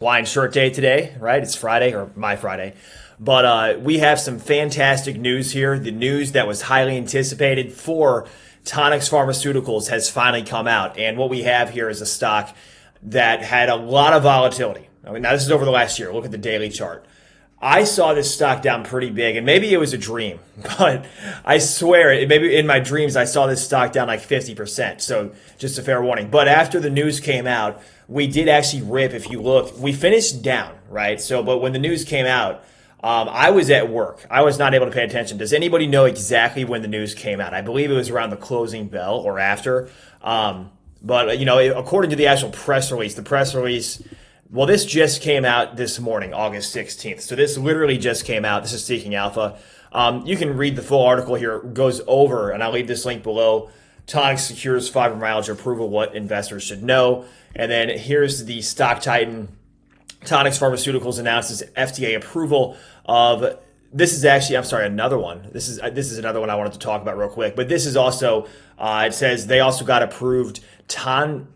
Blind short day today, right? It's Friday, or my Friday. But we have some fantastic news here. The news that was highly anticipated for Tonix Pharmaceuticals has finally come out. And what we have here is a stock that had a lot of volatility. I mean, now this is over the last year. Look at the daily chart. I saw this stock down pretty big, and maybe it was a dream, but I swear, maybe in my dreams, I saw this stock down like 50%. So just a fair warning. But after the news came out, we did actually rip. If you look, we finished down, right? So, but when the news came out, I was at work. I was not able to pay attention. Does anybody know exactly when the news came out? I believe it was around the closing bell or after. But you know, according to the actual press release, well, this just came out this morning, August 16th. So this literally just came out. This is Seeking Alpha. You can read the full article here. It goes over, and I'll leave this link below. Tonix secures fibromyalgia approval, what investors should know. And then here's the stock titan. Tonix Pharmaceuticals announces FDA approval of, this is actually, I'm sorry, another one. This is another one I wanted to talk about real quick. But this is also, it says they also got approved Tonmya,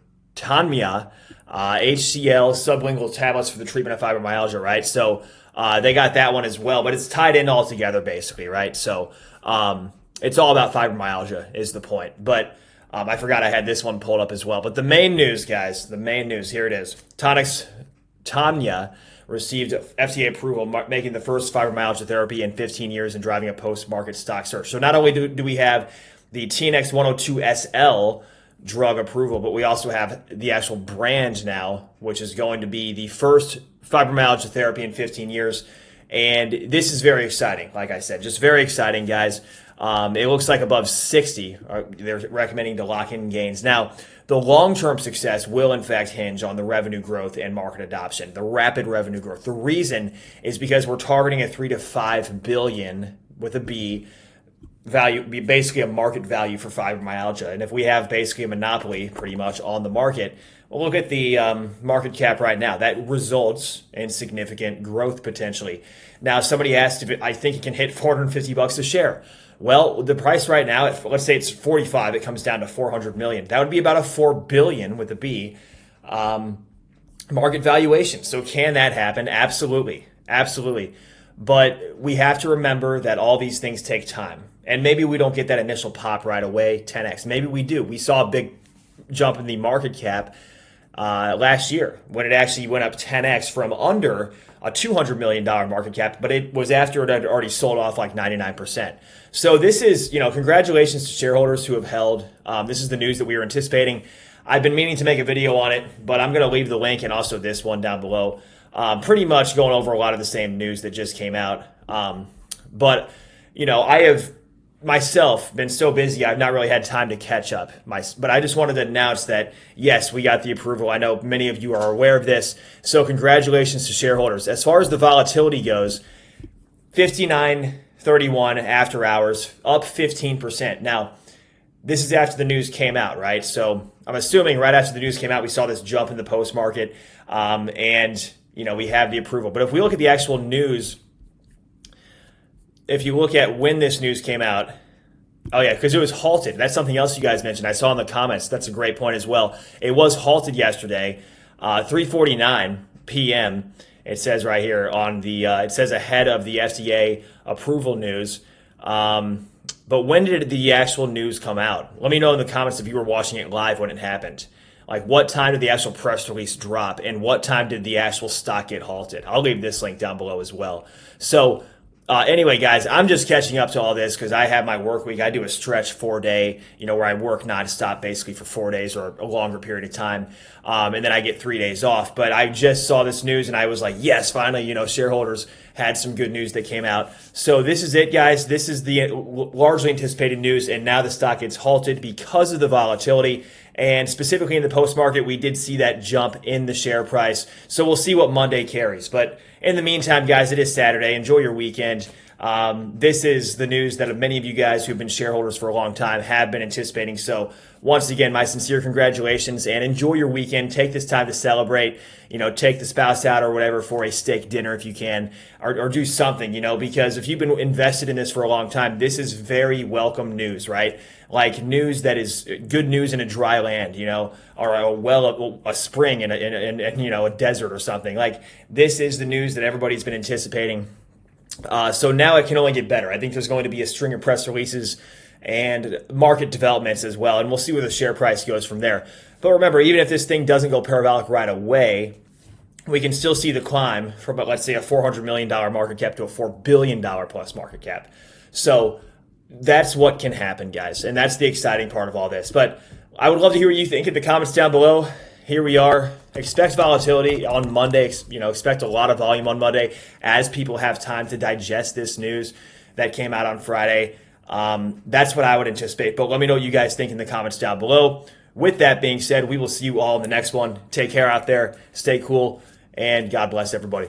HCl sublingual tablets for the treatment of fibromyalgia, right? So they got that one as well, but it's tied in all together basically, right? So it's all about fibromyalgia is the point. But I forgot I had this one pulled up as well. But the main news, guys, the main news, here it is. Tonmya received FDA approval, making the first fibromyalgia therapy in 15 years and driving a post-market stock surge. So not only do we have the TNX-102 SL drug approval, but we also have the actual brand now, which is going to be the first fibromyalgia therapy in 15 years. And this is very exciting. Like I said, just very exciting, guys. It looks like above 60. They're recommending to lock in gains. Now, the long-term success will, in fact, hinge on the revenue growth and market adoption, the rapid revenue growth. The reason is because we're targeting a 3 to 5 billion with a B value, basically a market value for fibromyalgia. And if we have basically a monopoly pretty much on the market, well, look at the market cap right now. That results in significant growth potentially. Now, somebody asked if I think it can hit $450 a share. Well, the price right now, let's say it's 45, it comes down to 400 million. That would be about a 4 billion with a B market valuation. So can that happen? Absolutely. Absolutely. But we have to remember that all these things take time. And maybe we don't get that initial pop right away, 10x. Maybe we do. We saw a big jump in the market cap last year when it actually went up 10x from under a $200 million market cap, but it was after it had already sold off like 99%. So this is, congratulations to shareholders who have held. This is the news that we were anticipating. I've been meaning to make a video on it, but I'm going to leave the link and also this one down below. Pretty much going over a lot of the same news that just came out. But, I have myself been so busy, I've not really had time to catch up. But I just wanted to announce that, yes, we got the approval. I know many of you are aware of this. So congratulations to shareholders. As far as the volatility goes, 59.31 after hours, up 15%. Now, this is after the news came out, right? So I'm assuming right after the news came out, we saw this jump in the post market, and we have the approval. But if we look at the actual news, if you look at when this news came out, oh yeah, because it was halted. That's something else you guys mentioned. I saw in the comments. That's a great point as well. It was halted yesterday, 3:49 p.m. It says right here on the, it says ahead of the FDA approval news. But when did the actual news come out? Let me know in the comments if you were watching it live when it happened. Like, what time did the actual press release drop, and what time did the actual stock get halted? I'll leave this link down below as well. So anyway, guys, I'm just catching up to all this because I have my work week. I do a stretch 4-day, where I work nonstop basically for 4 days or a longer period of time. And then I get 3 days off. But I just saw this news and I was like, yes, finally, shareholders had some good news that came out. So this is it, guys. This is the largely anticipated news. And now the stock gets halted because of the volatility. And specifically in the post-market, we did see that jump in the share price. So we'll see what Monday carries. But in the meantime, guys, it is Saturday. Enjoy your weekend. This is the news that many of you guys who've been shareholders for a long time have been anticipating. So once again, my sincere congratulations and enjoy your weekend. Take this time to celebrate, take the spouse out or whatever for a steak dinner if you can, or do something, because if you've been invested in this for a long time, this is very welcome news, right? Like news that is good news in a dry land, or a spring in a desert or something. Like this is the news that everybody's been anticipating. So now it can only get better. I think there's going to be a string of press releases and market developments as well, and we'll see where the share price goes from there. But remember, even if this thing doesn't go parabolic right away, we can still see the climb from, let's say, a $400 million market cap to a $4 billion plus market cap. So that's what can happen, guys, and that's the exciting part of all this. But I would love to hear what you think in the comments down below. Here we are. Expect volatility on Monday. Expect a lot of volume on Monday as people have time to digest this news that came out on Friday. That's what I would anticipate. But let me know what you guys think in the comments down below. With that being said, we will see you all in the next one. Take care out there. Stay cool. And God bless everybody.